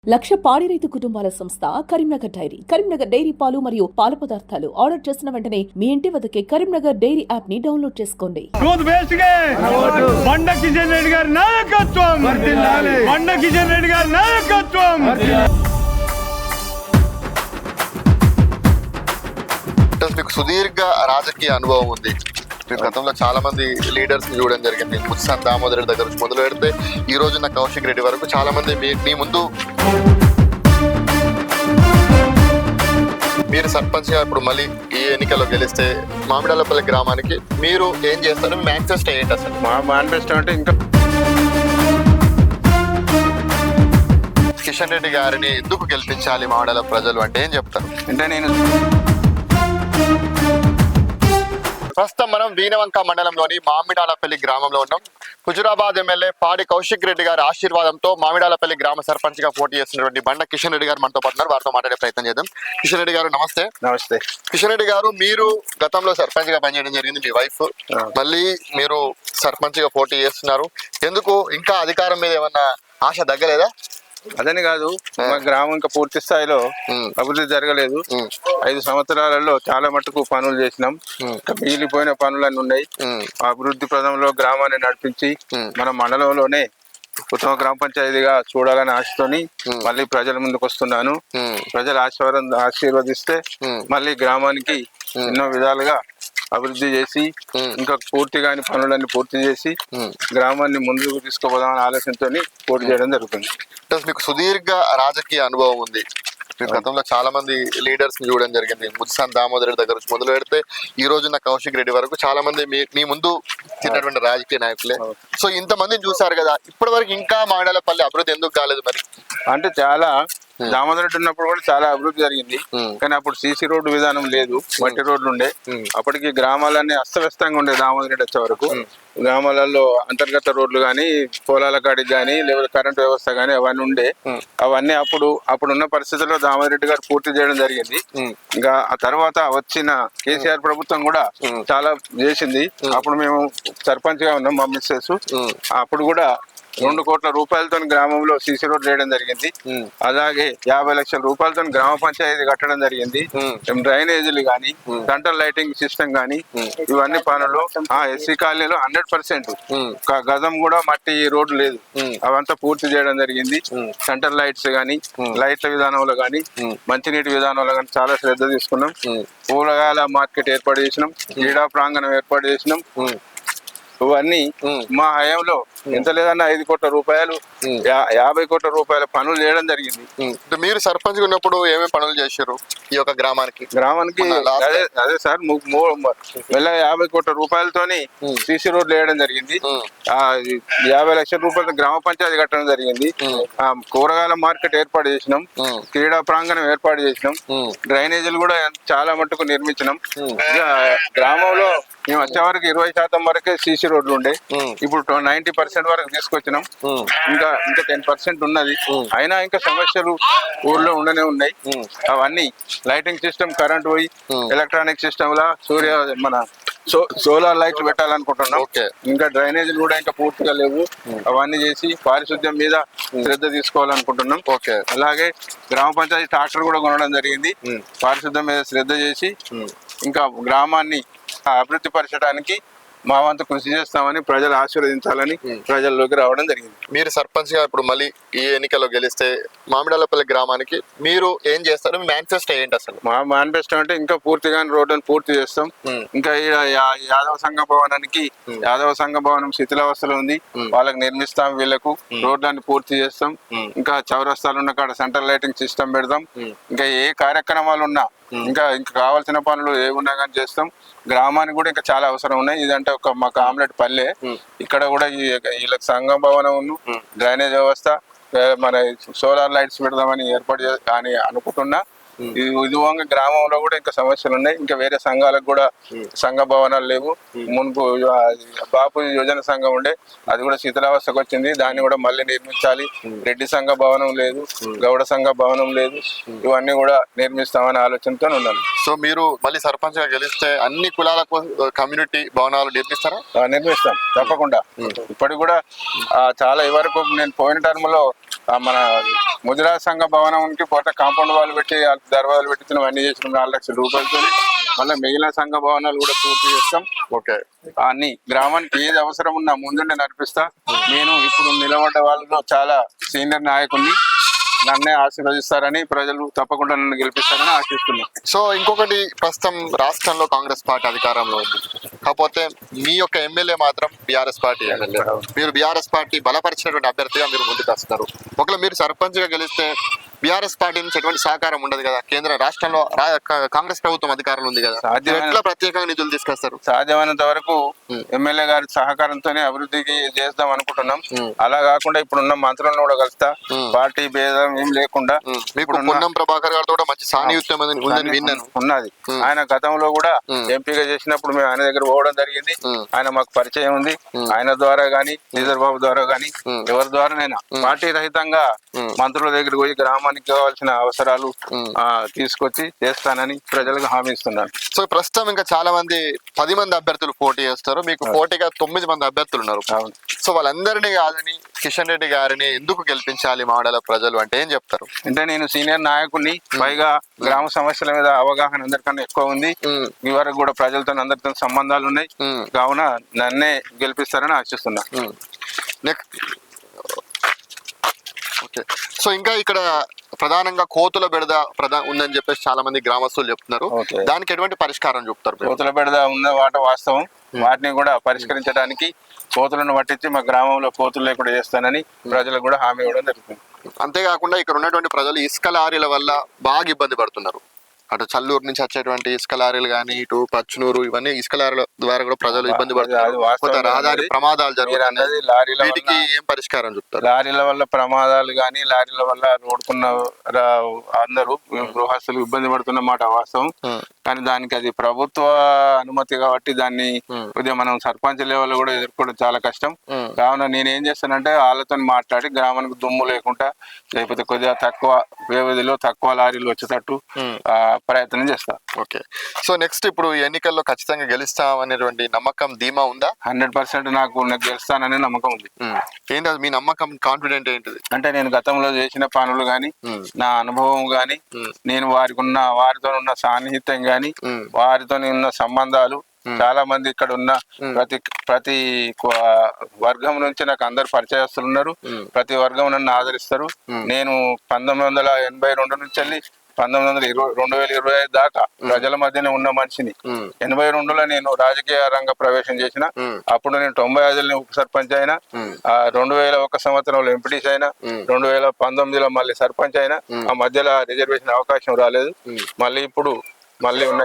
లక్ష పాడి రైతు కుటుంబాల సంస్థ కరీంనగర్ డైరీ. కరీంనగర్ డైరీ పాలు మరియు పాల పదార్థాలు ఆర్డర్ చేసిన వెంటనే మీ ఇంటి వద్దకే కరీంనగర్ డైరీ యాప్ ని డౌన్లోడ్ చేసుకోండి. కిషన్ రెడ్డి గారి నాయకత్వం, కిషన్ రెడ్డి గారి నాయకత్వం. మీకు సుదీర్ఘ రాజకీయ అనుభవం ఉంది. మీరు గతంలో చాలా మంది లీడర్స్ ని చూడడం జరిగింది. ముత్సాన్ దామోదర్ రెడ్డి దగ్గర నుంచి మొదలు పెడితే ఈ రోజున్న కౌశిక్ రెడ్డి వరకు చాలా మంది మీ ముందు మీరు సర్పంచ్ గా ఇప్పుడు మళ్ళీ ఈ ఎన్నికల్లో గెలిస్తే మామిడాలపల్లి గ్రామానికి మీరు ఏం చేస్తారు? మీ మేనిఫెస్టో ఏంటి అసలు? మా మేనిఫెస్టో అంటే ఇంకా కిషన్ రెడ్డి గారిని ఎందుకు గెలిపించాలి మామిడాల ప్రజలు అంటే ఏం చెప్తారు? అంటే నేను ప్రస్తుతం మనం వీణవంక మండలంలోని మామిడాలపల్లి గ్రామంలో ఉన్నాం. హుజురాబాద్ ఎమ్మెల్యే పాడి కౌశిక్ రెడ్డి గారి ఆశీర్వాదంతో మామిడాలపల్లి గ్రామ సర్పంచ్ గా పోటీ చేస్తున్నటువంటి బండ కిషన్ రెడ్డి గారు మనతో పాటు వారితో మాట్లాడే ప్రయత్నం చేద్దాం. కిషన్ రెడ్డి గారు నమస్తే. నమస్తే. కిషన్ రెడ్డి గారు, మీరు గతంలో సర్పంచ్ గా పనిచేయడం జరిగింది. మీ వైఫ్ మళ్ళీ మీరు సర్పంచ్ గా పోటీ చేస్తున్నారు. ఎందుకు ఇంకా అధికారం మీద ఏమన్నా ఆశ దగ్గలేదా? అదని కాదు, మా గ్రామం ఇంకా పూర్తి స్థాయిలో అభివృద్ధి జరగలేదు. 5 సంవత్సరాలలో చాలా మటుకు పనులు చేసినాం. మిగిలిపోయిన పనులన్నీ ఉన్నాయి. అభివృద్ధి పదంలో గ్రామాన్ని నడిపించి మన మండలంలోనే ఉత్తమ గ్రామ పంచాయతీగా చూడాలని ఆశతోని మళ్ళీ ప్రజల ముందుకు వస్తున్నాను. ప్రజల ఆశీర్వదిస్తే మళ్ళీ గ్రామానికి ఎన్నో విధాలుగా అభివృద్ధి చేసి ఇంకా పూర్తి కాని పనులన్నీ పూర్తి చేసి గ్రామాన్ని ముందుకు తీసుకుపోదామని ఆలోచనతో పోటీ చేయడం జరుగుతుంది. మీకు సుదీర్ఘ రాజకీయ అనుభవం ఉంది. మీరు గతంలో చాలా మంది లీడర్స్ ని చూడడం జరిగింది. ముత్సాన్ దామోదర్ రెడ్డి దగ్గర నుంచి మొదలు పెడితే ఈ రోజున్న కౌశిక్ రెడ్డి వరకు చాలా మంది మీ ముందు తిన్నటువంటి రాజకీయ నాయకులే. సో ఇంతమందిని చూసారు కదా, ఇప్పటి వరకు ఇంకా మామిడాలపల్లి అభివృద్ధి ఎందుకు కాలేదు మరి? అంటే చాలా దామోదర్ రెడ్డి ఉన్నప్పుడు కూడా చాలా అభివృద్ధి జరిగింది. కానీ అప్పుడు సీసీ రోడ్డు విధానం లేదు, మట్టి రోడ్లు ఉండే. అప్పటికి గ్రామాలన్నీ అస్తవ్యస్తంగా ఉండే. దామోదర్ రెడ్డి వచ్చే వరకు గ్రామాలలో అంతర్గత రోడ్లు కానీ, పొలాల కాడికి కానీ, లేకపోతే కరెంట్ వ్యవస్థ కానీ అవన్నీ ఉండే. అవన్నీ అప్పుడున్న పరిస్థితుల్లో దామోదర్ రెడ్డి గారు పూర్తి చేయడం జరిగింది. ఇంకా ఆ తర్వాత వచ్చిన కేసీఆర్ ప్రభుత్వం కూడా చాలా చేసింది. అప్పుడు మేము సర్పంచ్ గా ఉన్నాం, మా మిస్సెస్. అప్పుడు కూడా 2 కోట్ల రూపాయలతో గ్రామంలో సీసీ రోడ్ వేయడం జరిగింది. అలాగే 50 లక్షల రూపాయలతో గ్రామ పంచాయతీ కట్టడం జరిగింది. డ్రైనేజీలు గానీ, సెంట్రల్ లైటింగ్ సిస్టమ్ గానీ, ఇవన్నీ పనులు. ఎస్సీ కాలనీలో 100% గజం కూడా మట్టి రోడ్డు లేదు, అవంతా పూర్తి చేయడం జరిగింది. సెంట్రల్ లైట్స్ గానీ, లైట్ల విధానంలో గానీ, మంచినీటి విధానంలో గానీ చాలా శ్రద్ధ తీసుకున్నాం. కూరగాయల మార్కెట్ ఏర్పాటు చేసినాం, క్రీడా ప్రాంగణం ఏర్పాటు చేసినాం. ఇవన్నీ మా హయాంలో ఎంత లేదన్నా 5 కోట్ల రూపాయలు, 50 కోట్ల రూపాయల పనులు చేయడం జరిగింది. మీరు సర్పంచ్ ఉన్నప్పుడు ఏమేమి పనులు చేశారు ఈ యొక్క గ్రామానికి? అదే సార్, 50 కోట్ల రూపాయలతోని సీసీ రోడ్లు వేయడం జరిగింది. 50 లక్షల రూపాయలతో గ్రామ పంచాయతీ కట్టడం జరిగింది. కూరగాయల మార్కెట్ ఏర్పాటు చేసినాం, క్రీడా ప్రాంగణం ఏర్పాటు చేసినాం, డ్రైనేజీలు కూడా చాలా మట్టుకు నిర్మించినాం. గ్రామంలో మేము వచ్చే వరకు 20% వరకే సీసీ రోడ్లు ఉండే. ఇప్పుడు 90% వరకు తీసుకొచ్చినాం. ఇంకా 10% ఉన్నది. అయినా ఇంకా సమస్యలు ఊర్లో ఉండనే ఉన్నాయి. అవన్నీ లైటింగ్ సిస్టమ్, కరెంట్ పోయి ఎలక్ట్రానిక్ సిస్టమ్ లా మన సోలార్ లైట్లు పెట్టాలనుకుంటున్నాం. ఇంకా డ్రైనేజీలు కూడా ఇంకా పూర్తిగా లేవు. అవన్నీ చేసి పారిశుద్ధ్యం మీద శ్రద్ధ తీసుకోవాలనుకుంటున్నాం. అలాగే గ్రామ పంచాయతీ ట్రాక్టర్ కూడా కొనడం జరిగింది. పారిశుద్ధ్యం మీద శ్రద్ధ చేసి ఇంకా గ్రామాన్ని అభివృద్ధి పరచడానికి మా వంతు కృషి చేస్తామని, ప్రజలు ఆశీర్వదించాలని ప్రజల్లోకి రావడం జరిగింది. మీరు సర్పంచ్ గా ఇప్పుడు మళ్ళీ ఈ ఎన్నికల్లో గెలిస్తే మామిడాలపల్లి గ్రామానికి మీరు ఏం చేస్తారు? మీ మేనిఫెస్టో ఏంటి అసలు? మా మేనిఫెస్టో అంటే ఇంకా పూర్తిగా రోడ్లను పూర్తి చేస్తాం. ఇంకా యాదవ సంఘ భవనం శిథిలావస్థలో ఉంది, వాళ్ళకి నిర్మిస్తాం. వీళ్ళకు రోడ్లను పూర్తి చేస్తాం. ఇంకా చౌరస్తాలు ఉన్న కాడ సెంట్రల్ లైటింగ్ సిస్టమ్ పెడతాం. ఇంకా ఏ కార్యక్రమాలు ఉన్నా, ఇంకా కావాల్సిన పనులు ఏమున్నా కానీ చేస్తాం. గ్రామానికి కూడా ఇంకా చాలా అవసరం ఉన్నాయి. ఇదంటే మాకు ఆమ్లెట్ పల్లె. ఇక్కడ కూడా వీళ్ళకి సంఘం భవనం, డ్రైనేజ్ వ్యవస్థ, మన సోలార్ లైట్స్ పెడదామని ఏర్పాటు అని అనుకుంటున్నా. ఇదివంగా గ్రామంలో కూడా ఇంకా సమస్యలు ఉన్నాయి. ఇంకా వేరే సంఘాలకు కూడా సంఘ భవనాలు లేవు. మునుపు బాపు యోజన సంఘం ఉండే, అది కూడా శిథిలావస్థకు వచ్చింది. దాన్ని కూడా మళ్ళీ నిర్మించాలి. రెడ్డి సంఘ భవనం లేదు, గౌడ సంఘ భవనం లేదు. ఇవన్నీ కూడా నిర్మిస్తామనే ఆలోచనతో ఉన్నాను. సో మీరు మళ్ళీ సర్పంచ్ గా గెలిస్తే అన్ని కులాలకు కమ్యూనిటీ భవనాలు నిర్మిస్తారా? నిర్మిస్తాం తప్పకుండా. ఇప్పటికి కూడా చాలా వరకు నేను పోయిన టర్మ్ లో మన ముదిరాజ్ సంఘ భవనంకి పోతే కాంపౌండ్ వాళ్ళు పెట్టి దర్వాజాలు పెట్టించిన అన్ని చేసిన 4 లక్షల రూపాయలతో మళ్ళీ మిగిలిన సంఘ భవనాలు కూడా పూర్తి చేస్తాం. ఓకే, అన్ని గ్రామానికి ఏది అవసరం ఉన్నా ముందుండే నడిపిస్తా. నేను ఇప్పుడు నిలబడ్డ వాళ్ళలో చాలా సీనియర్ నాయకుడిని, నన్నే ఆశీర్వదిస్తారని ప్రజలు తప్పకుండా నన్ను గెలిపిస్తారని ఆశిస్తున్నాను. సో ఇంకొకటి, ప్రస్తుతం రాష్ట్రంలో కాంగ్రెస్ పార్టీ అధికారంలో ఉంది, కాకపోతే మీ యొక్క ఎమ్మెల్యే మాత్రం బీఆర్ఎస్ పార్టీ ఎమ్మెల్యే. మీరు బీఆర్ఎస్ పార్టీ బలపరిచినటువంటి అభ్యర్థిగా మీరు ముందుకు వస్తున్నారు. ఒకవేళ మీరు సర్పంచ్గా గెలిస్తే బీఆర్ఎస్ పార్టీ నుంచి ఎటువంటి సహకారం ఉండదు కదా, కేంద్ర రాష్ట్రంలో కాంగ్రెస్ ప్రభుత్వం అధికారంలో ఉంది కదా, ఎట్లా ప్రత్యేకంగా నిధులు తీసుకొస్తారు? సాధ్యమైనంత వరకు ఎమ్మెల్యే గారి సహకారంతోనే అభివృద్ధికి చేద్దాం అనుకుంటున్నాం. అలా కాకుండా ఇప్పుడున్న మంత్రులను కూడా కలుస్తా, పార్టీ భేదం ఏం లేకుండా. మీకు పొన్నం ప్రభాకర్ గారితో కూడా మంచి సాన్నిహిత్యం ఉందని విన్నాను. ఉన్నది. ఆయన గతంలో కూడా ఎంపీగా చేసినప్పుడు మేము ఆయన దగ్గర పోవడం జరిగింది. ఆయన మాకు పరిచయం ఉంది. ఆయన ద్వారా గానీ, శ్రీధర్ బాబు ద్వారా గానీ, ఎవరి ద్వారానైనా పార్టీ రహితంగా మంత్రుల దగ్గర పోయి గ్రామానికి కావాల్సిన అవసరాలు తీసుకొచ్చి చేస్తానని ప్రజలకు హామీ ఇస్తున్నాను. సో ప్రస్తుతం ఇంకా చాలా మంది 10 మంది అభ్యర్థులు పోటీ చేస్తారు, మీకు పోటీగా 9 మంది అభ్యర్థులు ఉన్నారు. సో వాళ్ళందరినీ కాదని కిషన్ రెడ్డి గారిని ఎందుకు గెలిపించాలి మాడల ప్రజలు అంటే ఏం చెప్తారు? అంటే నేను సీనియర్ నాయకుడిని, పైగా గ్రామ సమస్యల మీద అవగాహన అందరికన్నా ఎక్కువ ఉంది. ఈ వరకు కూడా ప్రజలతో అందరితో సంబంధాలు ఉన్నాయి. కావున నన్నే గెలిపిస్తారని ఆశిస్తున్నా. ఓకే, సో ఇంకా ఇక్కడ ప్రధానంగా కోతుల బెడద ఉందని చెప్పేసి చాలా మంది గ్రామస్తులు చెప్తున్నారు. దానికి ఎటువంటి పరిష్కారం చెప్తారు? కోతుల బెడద ఉన్న వాట వాస్తవం. వాటిని కూడా పరిష్కరించడానికి కోతులను పట్టించి మా గ్రామంలో కోతులు లేకుండా చేస్తానని ప్రజలకు కూడా హామీ ఇవ్వడం జరుగుతుంది. అంతేకాకుండా ఇక్కడ ఉన్నటువంటి ప్రజలు ఇసుక లారీల వల్ల బాగా ఇబ్బంది పడుతున్నారు. అటు చల్లూరు నుంచి వచ్చేటువంటి ఇసుక లారీలు కానీ, ఇటు పచ్చునూరు, ఇవన్నీ ఇసుక లారీల ద్వారా కూడా ప్రజలు ఇబ్బంది పడుతున్నారు. రహదారి ప్రమాదాలు జరుగుతున్నాయి. వీటికి ఏం పరిష్కారం చెప్తారు? లారీల వల్ల ప్రమాదాలు కానీ, లారీల వల్ల రోడ్డుకున్న అందరూ గృహస్థులు ఇబ్బంది పడుతున్న మాట వాస్తవం. కానీ దానికి అది ప్రభుత్వ అనుమతి కాబట్టి దాన్ని కొద్దిగా మనం సర్పంచ్ లెవెల్ కూడా ఎదుర్కోవడం చాలా కష్టం. కావున నేనేం చేస్తానంటే వాళ్ళతో మాట్లాడి గ్రామానికి దుమ్ము లేకుండా, లేకపోతే కొద్దిగా తక్కువ వ్యవధిలో తక్కువ లారీలు వచ్చేటట్టు ప్రయత్నం చేస్తా. ఓకే, సో నెక్స్ట్ ఇప్పుడు ఎన్నికల్లో ఖచ్చితంగా గెలుస్తాం అనేటువంటి నమ్మకం, ధీమా ఉందా? 100% నాకు గెలుస్తాననే నమ్మకం ఉంది. ఏంటి మీ నమ్మకం, కాన్ఫిడెంట్ ఏంటిది? అంటే నేను గతంలో చేసిన పనులు గాని, నా అనుభవం గాని, నేను వారితో ఉన్న సాన్నిహిత్యం గాని, వారితో ఉన్న సంబంధాలు, చాలా మంది ఇక్కడ ఉన్న ప్రతి వర్గం నుంచి నాకు అందరు పరిచయస్తులు ఉన్నారు. ప్రతి వర్గం నన్ను ఆదరిస్తారు. నేను 1982 నుంచి వెళ్ళి 2025 దాకా ప్రజల మధ్యనే ఉన్న మనిషిని. 82లో నేను రాజకీయ రంగ ప్రవేశం చేసిన. అప్పుడు నేను 95లో ఉప సర్పంచ్ అయినా, 2001 సంవత్సరంలో ఎంపీటీసీ అయినా, 2019లో మళ్ళీ సర్పంచ్ అయినా. ఆ మధ్యలో రిజర్వేషన్ అవకాశం రాలేదు. మళ్ళీ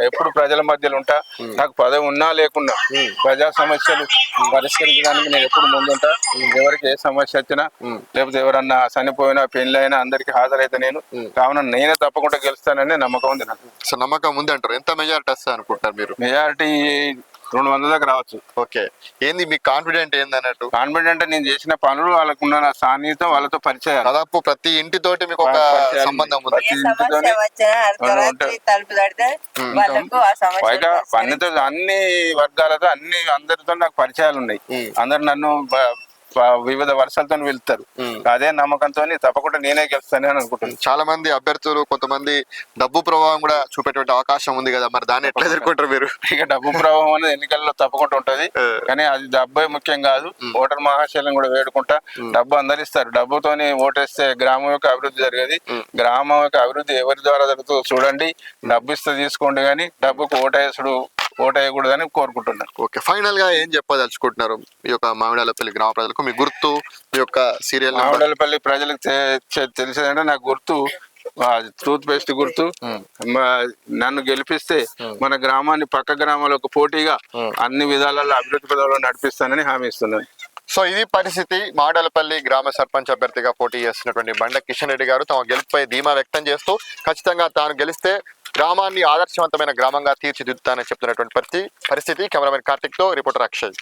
ఎప్పుడు ప్రజల మధ్యలో ఉంటా. నాకు పదవి ఉన్నా లేకున్నా ప్రజా సమస్యలు పరిష్కరించడానికి నేను ఎప్పుడు ముందుంటా. ఎవరికి ఏ సమస్య వచ్చినా, లేకపోతే ఎవరన్నా చనిపోయినా, పెళ్ళైనా అందరికి హాజరైతే నేను. కావున నేనే తప్పకుండా గెలుస్తానని నమ్మకం ఉంది నాకు. సో నమ్మకం ఉంది అంటారు. ఎంత మెజారిటీ వస్తుంది అనుకుంటారు మీరు? మెజారిటీ 200 దాకా రావచ్చు. ఓకే, ఏంది మీ కాన్ఫిడెంట్ ఏంది అన్నట్టు? కాన్ఫిడెంట్ నేను చేసిన పనులు, వాళ్ళకున్న సాన్నిహిత్యం, వాళ్ళతో పరిచయం. దాదాపు ప్రతి ఇంటితోటి మీకు ఒక సంబంధం ఉంది. పైగా అన్ని వర్గాలతో, అందరితో నాకు పరిచయాలు ఉన్నాయి. అందరు నన్ను వివిధ వర్షాలతో వెళ్తారు. అదే నమ్మకంతో తప్పకుండా నేనే గెలుస్తానని అనుకుంటున్నాను. చాలా మంది అభ్యర్థులు కొంతమంది డబ్బు ప్రభావం కూడా చూపేటువంటి అవకాశం ఉంది కదా, మరి దాన్ని ఎట్లా ఎదుర్కొంటారు మీరు? ఇక డబ్బు ప్రభావం అనేది ఎన్నికల్లో తప్పకుండా ఉంటది. కానీ అది డబ్బే ముఖ్యం కాదు. ఓటర్ మహాశైలం కూడా వేడుకుంటా. డబ్బు అందరిస్తారు. డబ్బుతోని ఓటేస్తే గ్రామం యొక్క అభివృద్ధి జరిగేది. గ్రామం యొక్క అభివృద్ధి ఎవరి ద్వారా జరుగుతుందో చూడండి. డబ్బు ఇస్తే తీసుకోండి, కానీ డబ్బుకు ఓటేయకూడదని కోరుకుంటున్నాను. ఓకే, ఫైనల్ గా ఏం చెప్పదలుచుకుంటున్నారు ఈ యొక్క మామిడాలపల్లి గ్రామ ప్రజలకు? మీ గుర్తు, మీ యొక్క సీరియల్? మామిడాలపల్లి ప్రజలకు తెలిసేదంటే నాకు గుర్తు టూత్ పేస్ట్ గుర్తు. నన్ను గెలిపిస్తే మన గ్రామాన్ని పక్క గ్రామాలకు పోటీగా అన్ని విధాలలో అభివృద్ధి పదాలలో నడిపిస్తానని హామీ ఇస్తున్నాను. సో ఇది పరిస్థితి. మామిడాలపల్లి గ్రామ సర్పంచ్ అభ్యర్థిగా పోటీ చేస్తున్నటువంటి బండ కిషన్ రెడ్డి గారు తమ గెలుపుపై ధీమా వ్యక్తం చేస్తూ ఖచ్చితంగా తాను గెలిస్తే గ్రామాన్ని ఆదర్శవంతమైన గ్రామంగా తీర్చిదిద్దుతానని చెప్తున్నటువంటి పరిస్థితి. కెమెరామెన్ కార్తిక్ తో రిపోర్టర్ అక్షయ్.